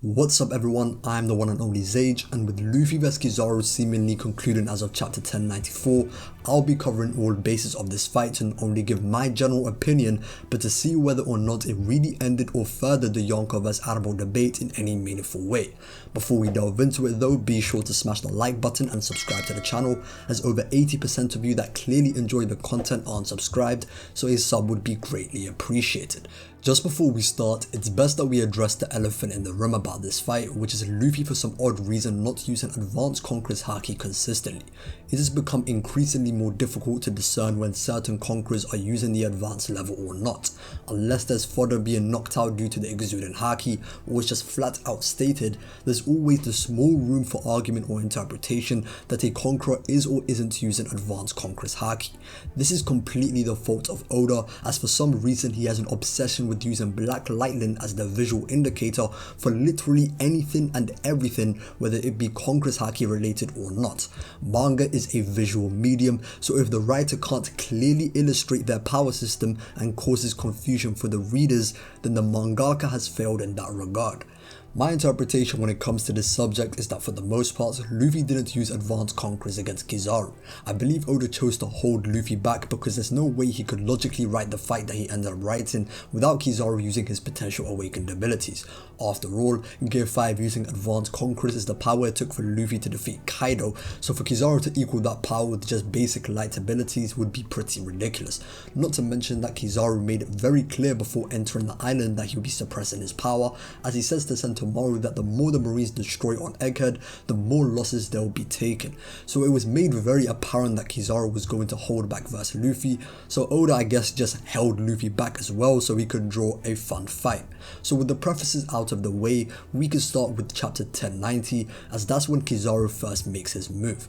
What's up everyone, I'm the one and only Zage, and with Luffy vs Kizaru seemingly concluding as of chapter 1094, I'll be covering all bases of this fight to not only give my general opinion, but to see whether or not it really ended or furthered the Yonko vs Admiral debate in any meaningful way. Before we delve into it though, be sure to smash the like button and subscribe to the channel, as over 80% of you that clearly enjoy the content aren't subscribed, so a sub would be greatly appreciated. Just before we start, it's best that we address the elephant in the room about this fight, which is Luffy for some odd reason not using Adv Conq's haki consistently. It has become increasingly more difficult to discern when certain conquerors are using the advanced level or not, unless there's fodder being knocked out due to the exuding haki, or it's just flat out stated. There's always the small room for argument or interpretation that a conqueror is or isn't using Adv Conq's haki. This is completely the fault of Oda, as for some reason he has an obsession with using black lightning as the visual indicator for literally anything and everything, whether it be Conq's haki related or not. Manga is a visual medium, so if the writer can't clearly illustrate their power system and causes confusion for the readers, then the mangaka has failed in that regard. My interpretation when it comes to this subject is that for the most part, Luffy didn't use advanced conquerors against Kizaru. I believe Oda chose to hold Luffy back because there's no way he could logically write the fight that he ended up writing without Kizaru using his potential awakened abilities. After all, Gear 5 using advanced conquerors is the power it took for Luffy to defeat Kaido, so for Kizaru to equal that power with just basic light abilities would be pretty ridiculous. Not to mention that Kizaru made it very clear before entering the island that he would be suppressing his power, as he says to Tomorrow that the more the Marines destroy on Egghead, the more losses they'll be taken. So it was made very apparent that Kizaru was going to hold back versus Luffy, so Oda I guess just held Luffy back as well so he could draw a fun fight. So with the prefaces out of the way, we can start with chapter 1090, as that's when Kizaru first makes his move.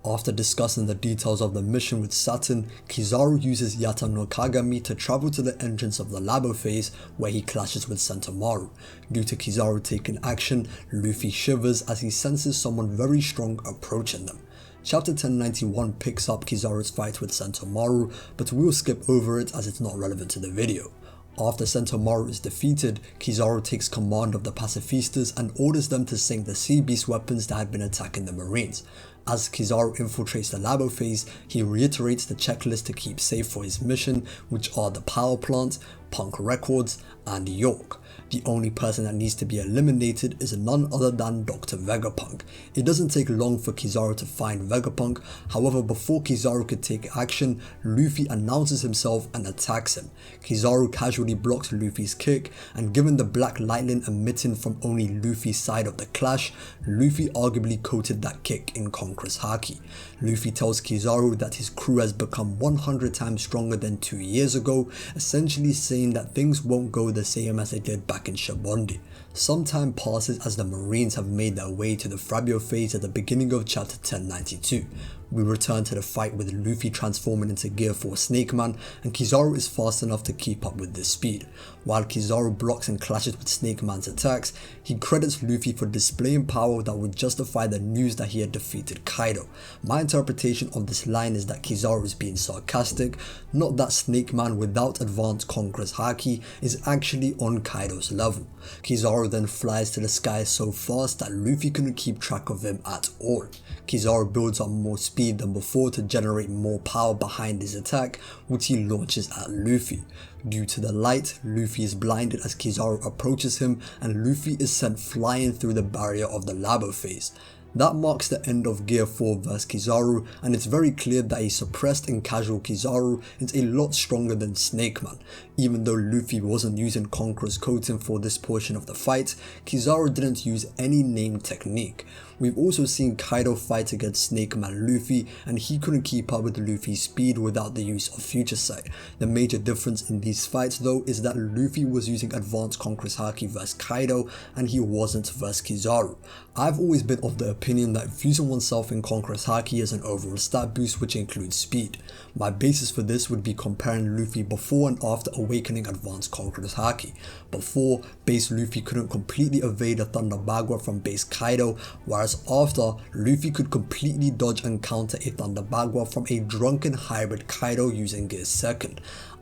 After discussing the details of the mission with Saturn, Kizaru uses Yata no Kagami to travel to the entrance of the Labo phase where he clashes with Sentomaru. Due to Kizaru taking action, Luffy shivers as he senses someone very strong approaching them. Chapter 1091 picks up Kizaru's fight with Sentomaru, but we'll skip over it as it's not relevant to the video. After Sentomaru is defeated, Kizaru takes command of the pacifistas and orders them to sink the sea beast weapons that had been attacking the Marines. As Kizaru infiltrates the Labo phase, he reiterates the checklist to keep safe for his mission, which are the power plant, Punk Records, and York. The only person that needs to be eliminated is none other than Dr. Vegapunk. It doesn't take long for Kizaru to find Vegapunk, however before Kizaru could take action, Luffy announces himself and attacks him. Kizaru casually blocks Luffy's kick, and given the black lightning emitting from only Luffy's side of the clash, Luffy arguably coated that kick in Conq's haki. Luffy tells Kizaru that his crew has become 100 times stronger than 2 years ago, essentially saying that things won't go the same as they did back in Shibondi. Some time passes as the Marines have made their way to the Frabio phase at the beginning of chapter 1092. We return to the fight with Luffy transforming into Gear 4 Snake Man, and Kizaru is fast enough to keep up with this speed. While Kizaru blocks and clashes with Snake Man's attacks, he credits Luffy for displaying power that would justify the news that he had defeated Kaido. My interpretation of this line is that Kizaru is being sarcastic, not that Snake Man without Adv Conq's haki is actually on Kaido's level. Kizaru then flies to the sky so fast that Luffy couldn't keep track of him at all. Kizaru builds up more speed than before to generate more power behind his attack, which he launches at Luffy. Due to the light, Luffy is blinded as Kizaru approaches him, and Luffy is sent flying through the barrier of the Labo phase. That marks the end of Gear 4 vs Kizaru, and it's very clear that a suppressed and casual Kizaru is a lot stronger than Snake Man. Even though Luffy wasn't using Conqueror's coating for this portion of the fight, Kizaru didn't use any name technique. We've also seen Kaido fight against Snake Man Luffy, and he couldn't keep up with Luffy's speed without the use of Future Sight. The major difference in these fights though is that Luffy was using Adv Conq's haki vs Kaido, and he wasn't vs Kizaru. I've always been of the opinion that infusing oneself in Conqueror's haki is an overall stat boost which includes speed. My basis for this would be comparing Luffy before and after awakening Adv Conqueror's haki. Before, base Luffy couldn't completely evade a Thunder Bagua from base Kaido, whereas after, Luffy could completely dodge and counter a Thunder Bagua from a drunken hybrid Kaido using Gear 2nd.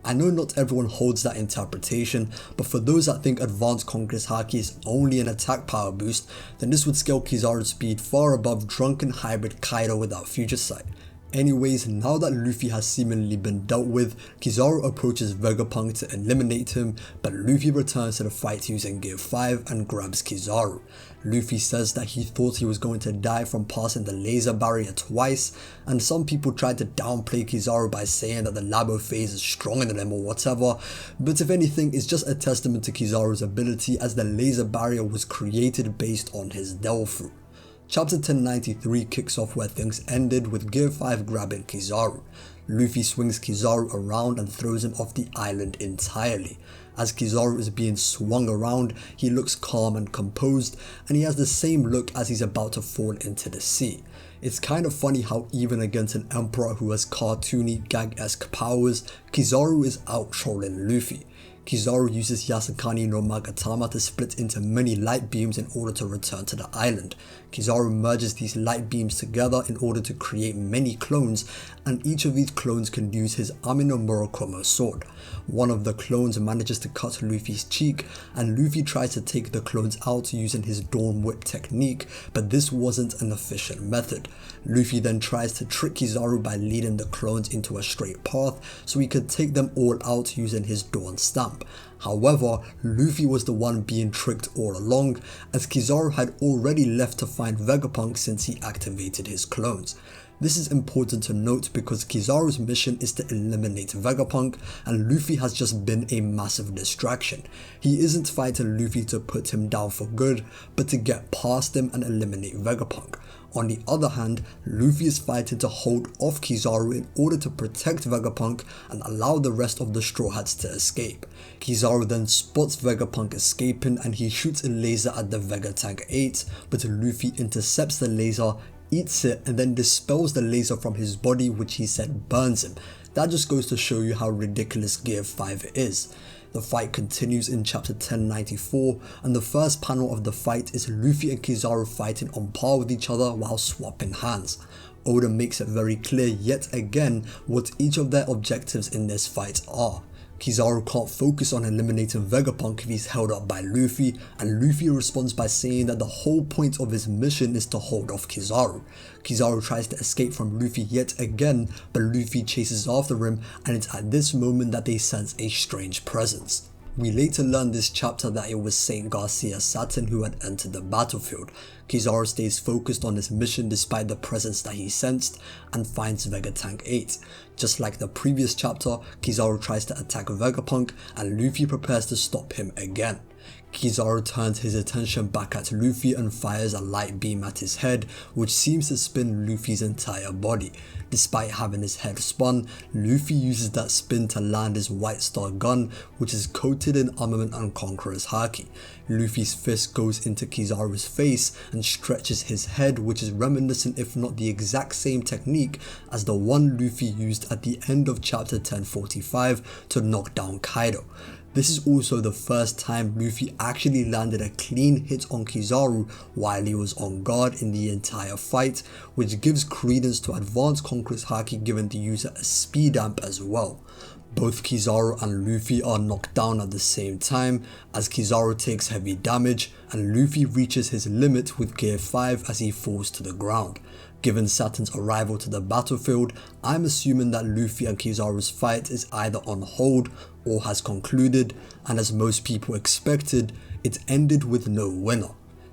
I know not everyone holds that interpretation, but for those that think Advanced Conq Haki is only an attack power boost, then this would scale Kizaru's speed far above drunken hybrid Kaido without future sight. Anyways, now that Luffy has seemingly been dealt with, Kizaru approaches Vegapunk to eliminate him, but Luffy returns to the fight using Gear 5 and grabs Kizaru. Luffy says that he thought he was going to die from passing the laser barrier twice, and some people tried to downplay Kizaru by saying that the Labo phase is stronger than him or whatever, but if anything, it's just a testament to Kizaru's ability as the laser barrier was created based on his delve-through. Chapter 1093 kicks off where things ended with Gear 5 grabbing Kizaru. Luffy swings Kizaru around and throws him off the island entirely. As Kizaru is being swung around, he looks calm and composed, and he has the same look as he's about to fall into the sea. It's kind of funny how even against an emperor who has cartoony gag-esque powers, Kizaru is out trolling Luffy. Kizaru uses Yasakani no Magatama to split into many light beams in order to return to the island. Kizaru merges these light beams together in order to create many clones, and each of these clones can use his Ami no Murakumo sword. One of the clones manages to cut Luffy's cheek, and Luffy tries to take the clones out using his Dawn Whip technique, but this wasn't an efficient method. Luffy then tries to trick Kizaru by leading the clones into a straight path so he could take them all out using his Dawn Stamp. However, Luffy was the one being tricked all along, as Kizaru had already left to find Vegapunk since he activated his clones. This is important to note because Kizaru's mission is to eliminate Vegapunk, and Luffy has just been a massive distraction. He isn't fighting Luffy to put him down for good, but to get past him and eliminate Vegapunk. On the other hand, Luffy is fighting to hold off Kizaru in order to protect Vegapunk and allow the rest of the Straw Hats to escape. Kizaru then spots Vegapunk escaping and he shoots a laser at the Vega Tank 8, but Luffy intercepts the laser, eats it, and then dispels the laser from his body, which he said burns him. That just goes to show you how ridiculous Gear 5 is. The fight continues in chapter 1094, and the first panel of the fight is Luffy and Kizaru fighting on par with each other while swapping hands. Oda makes it very clear yet again what each of their objectives in this fight are. Kizaru can't focus on eliminating Vegapunk if he's held up by Luffy, and Luffy responds by saying that the whole point of his mission is to hold off Kizaru. Kizaru tries to escape from Luffy yet again, but Luffy chases after him, and it's at this moment that they sense a strange presence. We later learn this chapter that it was Saint Garcia Saturn who had entered the battlefield. Kizaru stays focused on his mission despite the presence that he sensed and finds Vega Tank 8. Just like the previous chapter, Kizaru tries to attack Vegapunk and Luffy prepares to stop him again. Kizaru turns his attention back at Luffy and fires a light beam at his head, which seems to spin Luffy's entire body. Despite having his head spun, Luffy uses that spin to land his White Star gun, which is coated in Armament and Conqueror's Haki. Luffy's fist goes into Kizaru's face and stretches his head, which is reminiscent if not the exact same technique as the one Luffy used at the end of chapter 1045 to knock down Kaido. This is also the first time Luffy actually landed a clean hit on Kizaru while he was on guard in the entire fight, which gives credence to Advanced Conq Haki giving the user a speed amp as well. Both Kizaru and Luffy are knocked down at the same time, as Kizaru takes heavy damage and Luffy reaches his limit with Gear 5 as he falls to the ground. Given Saturn's arrival to the battlefield, I'm assuming that Luffy and Kizaru's fight is either on hold or has concluded, and as most people expected, it ended with no winner.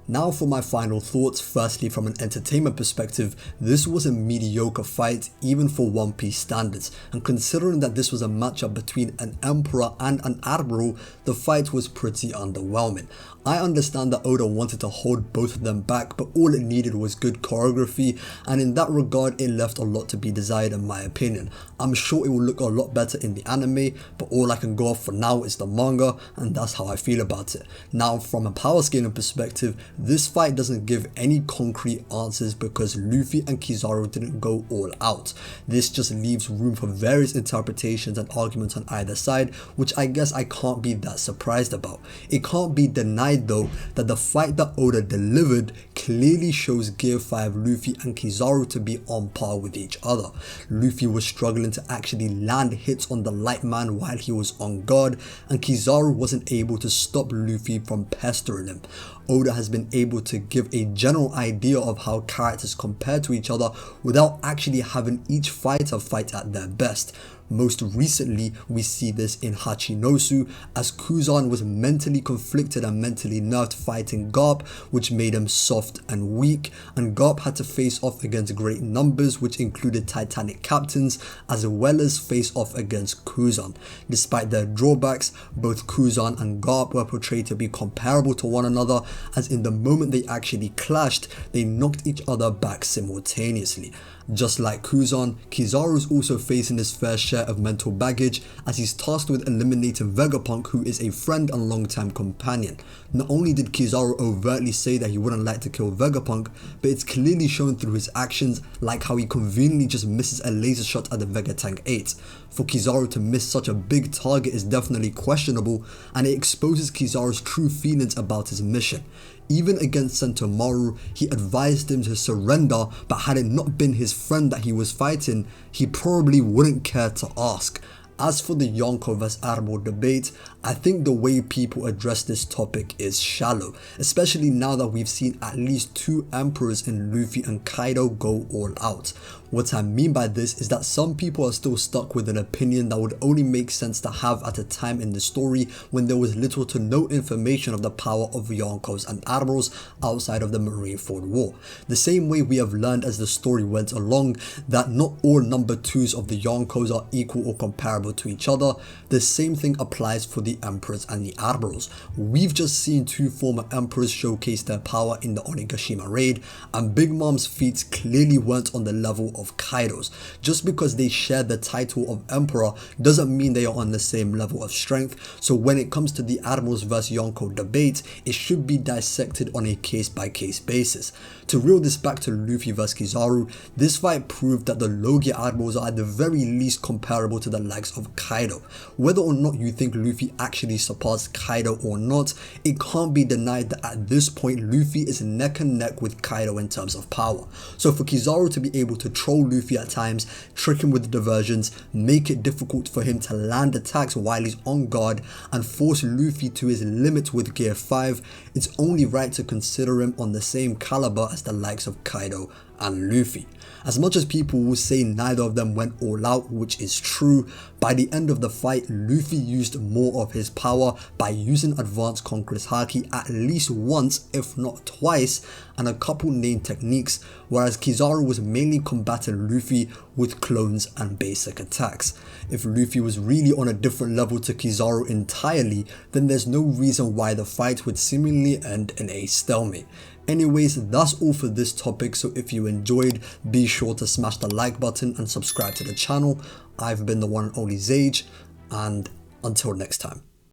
Now for my final thoughts. Firstly, from an entertainment perspective, this was a mediocre fight even for One Piece standards, and considering that this was a matchup between an Emperor and an Admiral, the fight was pretty underwhelming. I understand that Oda wanted to hold both of them back, but all it needed was good choreography, and in that regard it left a lot to be desired in my opinion. I'm sure it will look a lot better in the anime, but all I can go off for now is the manga, and that's how I feel about it. Now from a power scaling perspective, this fight doesn't give any concrete answers because Luffy and Kizaru didn't go all out. This just leaves room for various interpretations and arguments on either side, which I guess I can't be that surprised about. It can't be denied denied though that the fight that Oda delivered clearly shows Gear 5 Luffy and Kizaru to be on par with each other. Luffy was struggling to actually land hits on the light man while he was on guard, and Kizaru wasn't able to stop Luffy from pestering him. Oda has been able to give a general idea of how characters compare to each other without actually having each fighter fight at their best. Most recently, we see this in Hachinosu, as Kuzan was mentally conflicted and mentally nerfed fighting Garp, which made him soft and weak, and Garp had to face off against great numbers, which included Titanic captains, as well as face off against Kuzan. Despite their drawbacks, both Kuzan and Garp were portrayed to be comparable to one another, as in the moment they actually clashed, they knocked each other back simultaneously. Just like Kuzan, Kizaru is also facing his fair share of mental baggage, as he's tasked with eliminating Vegapunk, who is a friend and long-time companion. Not only did Kizaru overtly say that he wouldn't like to kill Vegapunk, but it's clearly shown through his actions, like how he conveniently just misses a laser shot at the Vegatank 8. For Kizaru to miss such a big target is definitely questionable, and it exposes Kizaru's true feelings about his mission. Even against Sentomaru, he advised him to surrender, but had it not been his friend that he was fighting, he probably wouldn't care to ask. As for the Yonko vs Admiral debate, I think the way people address this topic is shallow, especially now that we've seen at least 2 emperors in Luffy and Kaido go all out. What I mean by this is that some people are still stuck with an opinion that would only make sense to have at a time in the story when there was little to no information of the power of Yonkos and Admirals outside of the Marineford War. The same way we have learned as the story went along that not all number 2s of the Yonkos are equal or comparable to each other, the same thing applies for the Emperors and the Admirals. We've just seen 2 former Emperors showcase their power in the Onigashima raid, and Big Mom's feats clearly weren't on the level of Kaido's. Just because they share the title of Emperor doesn't mean they are on the same level of strength, so when it comes to the Admirals vs Yonko debate, it should be dissected on a case-by-case basis. To reel this back to Luffy vs Kizaru, this fight proved that the Logia Admirals are at the very least comparable to the likes of Kaido. Whether or not you think Luffy actually surpassed Kaido or not, it can't be denied that at this point Luffy is neck and neck with Kaido in terms of power. So for Kizaru to be able to troll Luffy at times, trick him with diversions, make it difficult for him to land attacks while he's on guard, and force Luffy to his limit with Gear 5, it's only right to consider him on the same caliber as the likes of Kaido and Luffy. As much as people will say neither of them went all out, which is true, by the end of the fight, Luffy used more of his power by using Advanced Conquest Haki at least once, if not twice, and a couple named techniques, whereas Kizaru was mainly combating Luffy with clones and basic attacks. If Luffy was really on a different level to Kizaru entirely, then there's no reason why the fight would seemingly end in a stalemate. Anyways, that's all for this topic, so if you enjoyed, be sure to smash the like button and subscribe to the channel. I've been the one and only Sage, and until next time.